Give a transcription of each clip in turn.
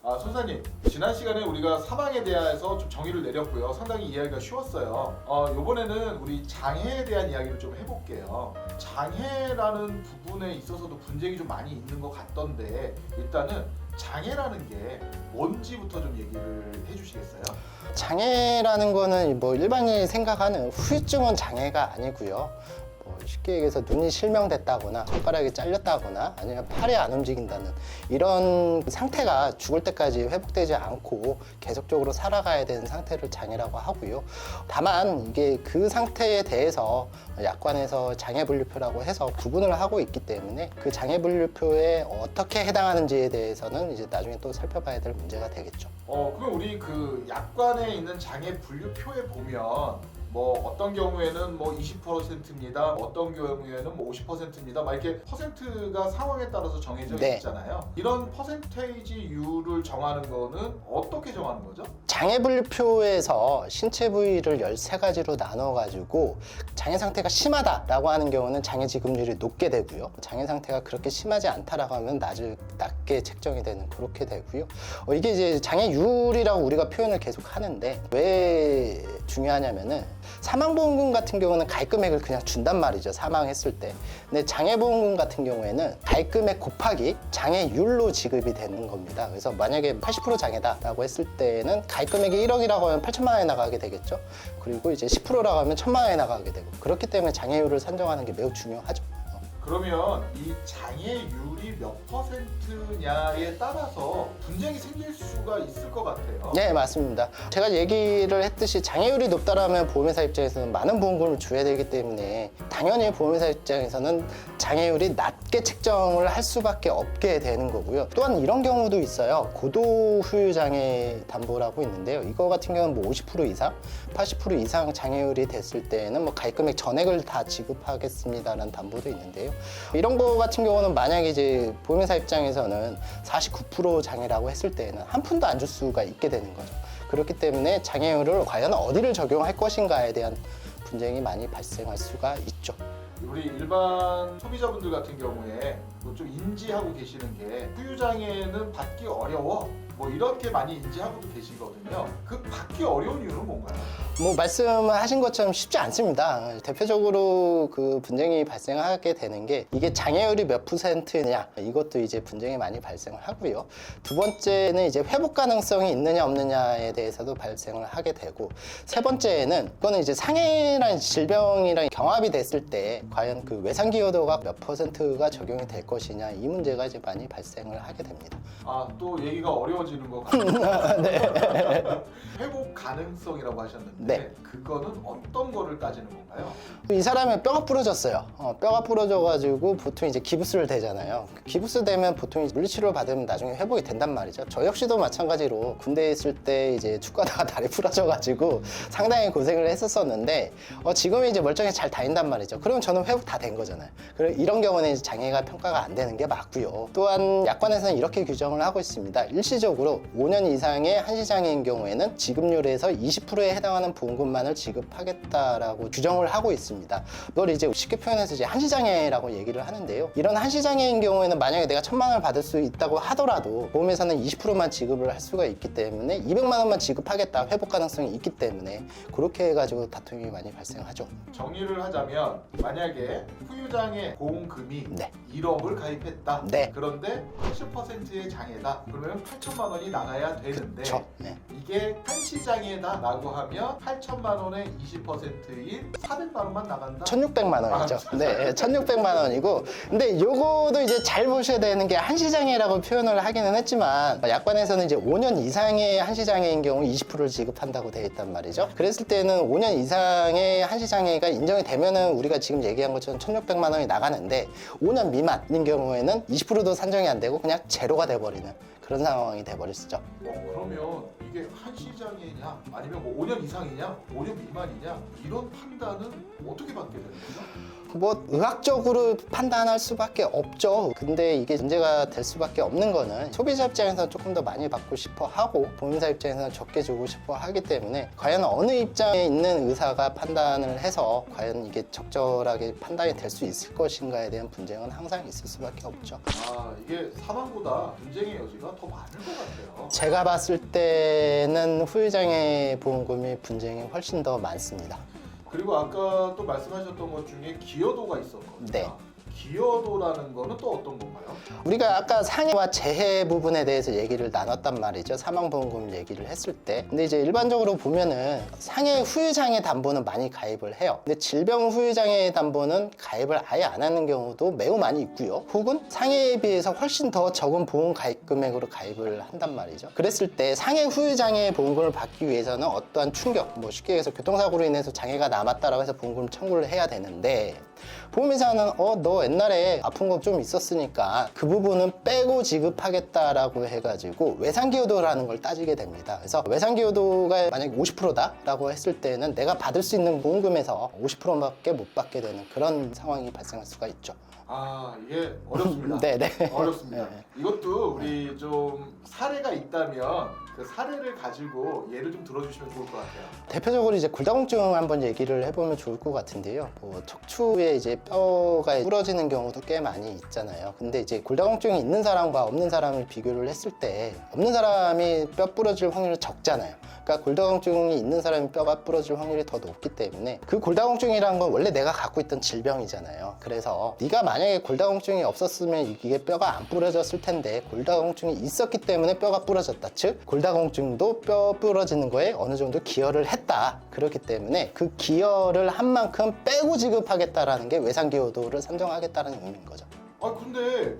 소사님, 지난 시간에 우리가 사망에 대해서 좀 정의를 내렸고요. 상당히 이해하기가 쉬웠어요. 이번에는 우리 장애에 대한 이야기를 좀 해볼게요. 장애라는 부분에 있어서도 분쟁이 좀 많이 있는 것 같던데 일단은 장애라는 게 뭔지부터 좀 얘기를 해주시겠어요? 장애라는 거는 뭐 일반인이 생각하는 후유증은 장애가 아니고요. 쉽게 얘기해서 눈이 실명됐다거나 손가락이 잘렸다거나 아니면 팔이 안 움직인다는 이런 상태가 죽을 때까지 회복되지 않고 계속적으로 살아가야 되는 상태를 장애라고 하고요. 다만 이게 그 상태에 대해서 약관에서 장애분류표라고 해서 구분을 하고 있기 때문에 그 장애분류표에 어떻게 해당하는지에 대해서는 이제 나중에 또 살펴봐야 될 문제가 되겠죠. 그럼 우리 그 약관에 있는 장애 분류표에 보면 뭐 어떤 경우에는 뭐 20%입니다. 어떤 경우에는 뭐 50%입니다. 막 이렇게 퍼센트가 상황에 따라서 정해져 네. 있잖아요. 이런 퍼센테이지율을 정하는 거는 어떻게 정하는 거죠? 장애분류표에서 신체 부위를 13가지로 나눠가지고 장애 상태가 심하다라고 하는 경우는 장애 지급률이 높게 되고요. 장애 상태가 그렇게 심하지 않다라고 하면 낮게 책정이 되는 그렇게 되고요. 이게 이제 장애율이라고 우리가 표현을 계속 하는데 왜 중요하냐면은 사망보험금 같은 경우는 가입금액을 그냥 준단 말이죠. 사망했을 때. 근데 장애보험금 같은 경우에는 가입금액 곱하기 장애율로 지급이 되는 겁니다. 그래서 만약에 80% 장애다라고 했을 때는 가입금액이 1억이라고 하면 8천만 원에 나가게 되겠죠. 그리고 이제 10%라고 하면 1천만 원에 나가게 되고 그렇기 때문에 장애율을 산정하는 게 매우 중요하죠. 그러면 이 장애율이 몇 %냐에 따라서 분쟁이 생길 수가 있을 것 같아요. 네, 맞습니다. 제가 얘기를 했듯이 장애율이 높다라면 보험회사 입장에서는 많은 보험금을 줘야 되기 때문에 당연히 보험회사 입장에서는 장애율이 낮게 책정을 할 수밖에 없게 되는 거고요. 또한 이런 경우도 있어요. 고도후유장애 담보라고 있는데요. 이거 같은 경우는 뭐 50% 이상, 80% 이상 장애율이 됐을 때는 뭐 가입금액 전액을 다 지급하겠습니다라는 담보도 있는데요. 이런 거 같은 경우는 만약에 이제 보험회사 입장에서는 49% 장애라고 했을 때에는 한 푼도 안 줄 수가 있게 되는 거죠. 그렇기 때문에 장애율을 과연 어디를 적용할 것인가에 대한 분쟁이 많이 발생할 수가 있죠. 우리 일반 소비자분들 같은 경우에 뭐 좀 인지하고 계시는 게 후유장애는 받기 어려워 뭐 이렇게 많이 인지하고도 계시거든요. 그 받기 어려운 이유는 뭔가요? 뭐 말씀하신 것처럼 쉽지 않습니다. 대표적으로 그 분쟁이 발생하게 되는 게 이게 장애율이 몇 %냐 이것도 이제 분쟁이 많이 발생을 하고요. 두 번째는 이제 회복 가능성이 있느냐 없느냐에 대해서도 발생을 하게 되고 세 번째는 이거는 이제 상해라는 질병이랑 경합이 됐을 때 과연 그 외상 기여도가 몇 %가 적용이 될 것이냐 이 문제가 이제 많이 발생을 하게 됩니다. 또 얘기가 어려워지는 것 같아요. 네. 회복 가능성이라고 하셨는데 네. 그거는 어떤 거를 따지는 건가요? 이 사람의 뼈가 부러졌어요. 뼈가 부러져가지고 보통 이제 기부스를 대잖아요. 기부스 대면 보통 물리치료를 받으면 나중에 회복이 된단 말이죠. 저 역시도 마찬가지로 군대에 있을 때 이제 축구하다가 다리 부러져가지고 상당히 고생을 했었었는데 지금 이제 멀쩡히 잘 다닌단 말이죠. 그러면 저는 회복 다 된 거잖아요. 그리고 이런 경우는 이제 장애가 평가가 안 되는 게 맞고요. 또한 약관에서는 이렇게 규정을 하고 있습니다. 일시적으로 5년 이상의 한시장애인 경우에는 지급률에서 20%에 해당하는 보험금만을 지급하겠다라고 규정을 하고 있습니다. 이걸 이제 쉽게 표현해서 이제 한시장애라고 얘기를 하는데요. 이런 한시장애인 경우에는 만약에 내가 1,000만 원을 받을 수 있다고 하더라도 보험회사는 20%만 지급을 할 수가 있기 때문에 200만 원만 지급하겠다 회복 가능성이 있기 때문에 그렇게 해가지고 다툼이 많이 발생하죠. 정리를 하자면 만약에 후유장애 보험금이 네. 1억을 가입했다. 네. 그런데 80%의 장애다. 그러면 8천만 원이 나가야 되는데 그쵸. 네. 이게 한시장애다라고 하면 8천만 원의 20%인 400만 원만 나간다. 1,600만 원이죠. 네, 1,600만 원이고. 근데 요거도 이제 잘 보셔야 되는 게 한시장애라고 표현을 하기는 했지만 약관에서는 이제 5년 이상의 한시장애인 경우 20%를 지급한다고 되어 있단 말이죠. 그랬을 때는 5년 이상의 한시장애가 인정이 되면은 우리가 지금 얘기한 것처럼 1,600만 원이 나가는데 5년 미만인 경우에는 20%도 산정이 안 되고 그냥 제로가 돼버리는 그런 상황이 돼버렸죠. 그러면 이게 한시장애냐 아니면 뭐 5년 이상이냐 5년 미만이냐 이런 판단은 어떻게 받게 되는 거죠? 뭐 의학적으로 판단할 수밖에 없죠. 근데 이게 문제가 될 수밖에 없는 거는 소비자 입장에서는 조금 더 많이 받고 싶어 하고 보험사 입장에서는 적게 주고 싶어 하기 때문에 과연 어느 입장에 있는 의사가 판단을 해서 과연 이게 적절하게 판단이 될 수 있을 것인가에 대한 분쟁은 항상 있을 수밖에 없죠. 아, 이게 사망보다 분쟁의 여지가 더 많을 것 같아요. 제가 봤을 때는 후유장애 보험금이 분쟁이 훨씬 더 많습니다. 그리고 아까 또 말씀하셨던 것 중에 기여도가 있었거든요. 네. 기여도라는 거는 또 어떤 건가요? 우리가 아까 상해와 재해 부분에 대해서 얘기를 나눴단 말이죠. 사망보험금 얘기를 했을 때. 근데 이제 일반적으로 보면은 상해 후유장애 담보는 많이 가입을 해요. 근데 질병 후유장애 담보는 가입을 아예 안 하는 경우도 매우 많이 있고요. 혹은 상해에 비해서 훨씬 더 적은 보험 가입 금액으로 가입을 한단 말이죠. 그랬을 때 상해 후유장애 보험금을 받기 위해서는 어떠한 충격, 뭐 쉽게 얘기해서 교통사고로 인해서 장애가 남았다라고 해서 보험금 청구를 해야 되는데 보험회사는 너 옛날에 아픈 거 좀 있었으니까 그 부분은 빼고 지급하겠다라고 해가지고 외상기여도라는 걸 따지게 됩니다. 그래서 외상기여도가 만약에 50%다 라고 했을 때는 내가 받을 수 있는 보험금에서 50%밖에 못 받게 되는 그런 상황이 발생할 수가 있죠. 아, 이게 어렵습니다. 네네. 어렵습니다. 네. 이것도 우리 좀 사례가 있다면 그 사례를 가지고 예를 좀 들어주시면 좋을 것 같아요. 대표적으로 이제 골다공증 한번 얘기를 해보면 좋을 것 같은데요. 뭐 척추에 이제 뼈가 부러지는 경우도 꽤 많이 있잖아요. 근데 이제 골다공증이 있는 사람과 없는 사람을 비교를 했을 때 없는 사람이 뼈 부러질 확률이 적잖아요. 그러니까 골다공증이 있는 사람이 뼈가 부러질 확률이 더 높기 때문에 그 골다공증이라는 건 원래 내가 갖고 있던 질병이잖아요. 그래서 네가 만약에 골다공증이 없었으면 이게 뼈가 안 부러졌을 텐데 골다공증이 있었기 때문에 뼈가 부러졌다. 즉 골다공증도 뼈 부러지는 거에 어느 정도 기여를 했다. 그렇기 때문에 그 기여를 한 만큼 빼고 지급하겠다라는 게 외상기여도를 산정하겠다는 의미인 거죠. 아, 근데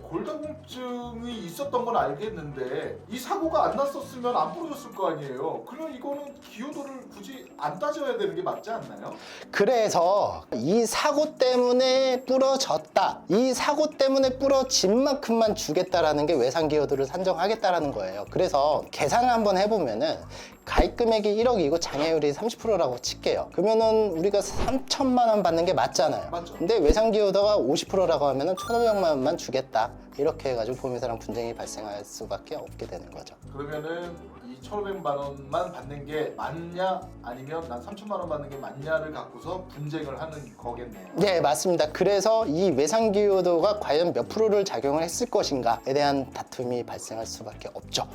골다공증이 있었던 건 알겠는데 이 사고가 안 났었으면 안 부러졌을 거 아니에요. 그러면 이거는 기여도를 굳이 안 따져야 되는 게 맞지 않나요? 그래서 이 사고 때문에 부러졌다. 이 사고 때문에 부러진 만큼만 주겠다라는 게 외상기여도를 산정하겠다라는 거예요. 그래서 계산을 한번 해보면은 가입 금액이 1억이고 장애율이 30%라고 칠게요. 그러면은 우리가 3천만 원 받는 게 맞잖아요. 맞죠. 근데 외상기여도가 50%라고 하면은 1,500만 원만 주겠다. 이렇게 해가지고 보험회사랑 분쟁이 발생할 수밖에 없게 되는 거죠. 그러면은 이 1,500만 원만 받는 게 맞냐 아니면 난 3천만 원 받는 게 맞냐를 갖고서 분쟁을 하는 거겠네요. 네, 맞습니다. 그래서 이 외상기여도가 과연 몇 프로를 작용을 했을 것인가에 대한 다툼이 발생할 수밖에 없죠.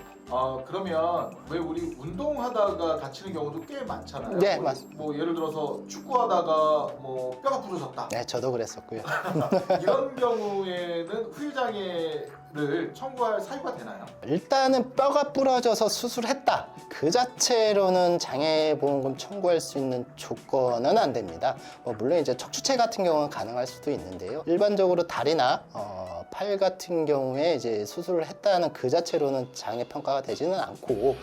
그러면 왜 우리 운동하다가 다치는 경우도 꽤 많잖아요. 네, 뭐, 맞습니다. 뭐 예를 들어서 축구하다가 뭐 뼈가 부러졌다. 네, 저도 그랬었고요. 이런 경우에는 후유장애를 청구할 사유가 되나요? 일단은 뼈가 부러져서 수술했다. 그 자체로는 장애보험금 청구할 수 있는 조건은 안 됩니다. 물론 이제 척추체 같은 경우는 가능할 수도 있는데요. 일반적으로 다리나 팔 같은 경우에 이제 수술을 했다는 그 자체로는 장애 평가가 되지는 않고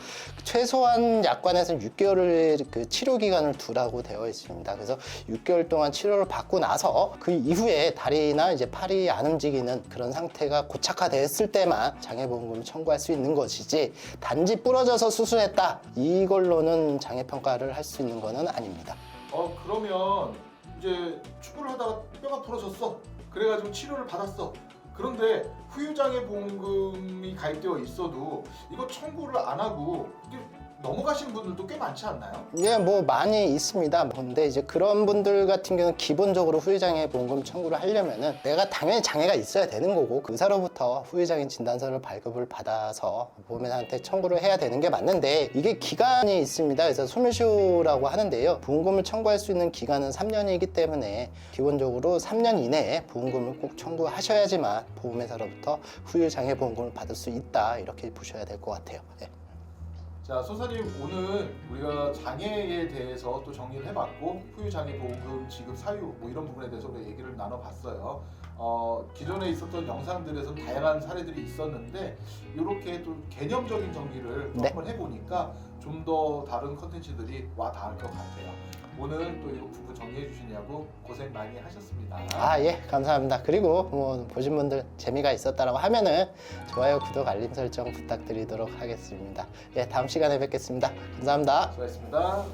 최소한 약관에서는 6개월을 그 치료 기간을 두라고 되어 있습니다. 그래서 6개월 동안 치료를 받고 나서 그 이후에 다리나 이제 팔이 안 움직이는 그런 상태가 고착화됐을 때만 장애보험금을 청구할 수 있는 것이지 단지 부러져서 수술했다 이걸로는 장애 평가를 할 수 있는 것은 아닙니다. 그러면 이제 축구를 하다가 뼈가 부러졌어. 그래가지고 치료를 받았어. 그런데 후유장애 보험금이 가입되어 있어도 이거 청구를 안 하고 이게 넘어가시는 분들도 꽤 많지 않나요? 예, 뭐 많이 있습니다. 근데 이제 그런 분들 같은 경우는 기본적으로 후유장애 보험금 청구를 하려면은 내가 당연히 장애가 있어야 되는 거고 그 의사로부터 후유장애 진단서를 발급을 받아서 보험회사한테 청구를 해야 되는 게 맞는데 이게 기간이 있습니다. 그래서 소멸시효라고 하는데요. 보험금을 청구할 수 있는 기간은 3년이기 때문에 기본적으로 3년 이내에 보험금을 꼭 청구하셔야지만 보험회사로부터 후유장애 보험금을 받을 수 있다 이렇게 보셔야 될 것 같아요. 예. 자, 소사님 오늘 우리가 장애에 대해서 또 정리를 해봤고 후유장애 보험금 지급 사유 뭐 이런 부분에 대해서 우리가 얘기를 나눠봤어요. 기존에 있었던 영상들에서 다양한 사례들이 있었는데 이렇게 또 개념적인 정리를 또 네. 한번 해보니까 좀 더 다른 컨텐츠들이 와 닿을 것 같아요. 오늘 또 이거 부분 정리해 주시냐고 고생 많이 하셨습니다. 예, 감사합니다. 그리고 뭐 보신 분들 재미가 있었다라고 하면은 좋아요, 구독, 알림 설정 부탁드리도록 하겠습니다. 예, 다음 시간에 뵙겠습니다. 감사합니다. 수고하셨습니다.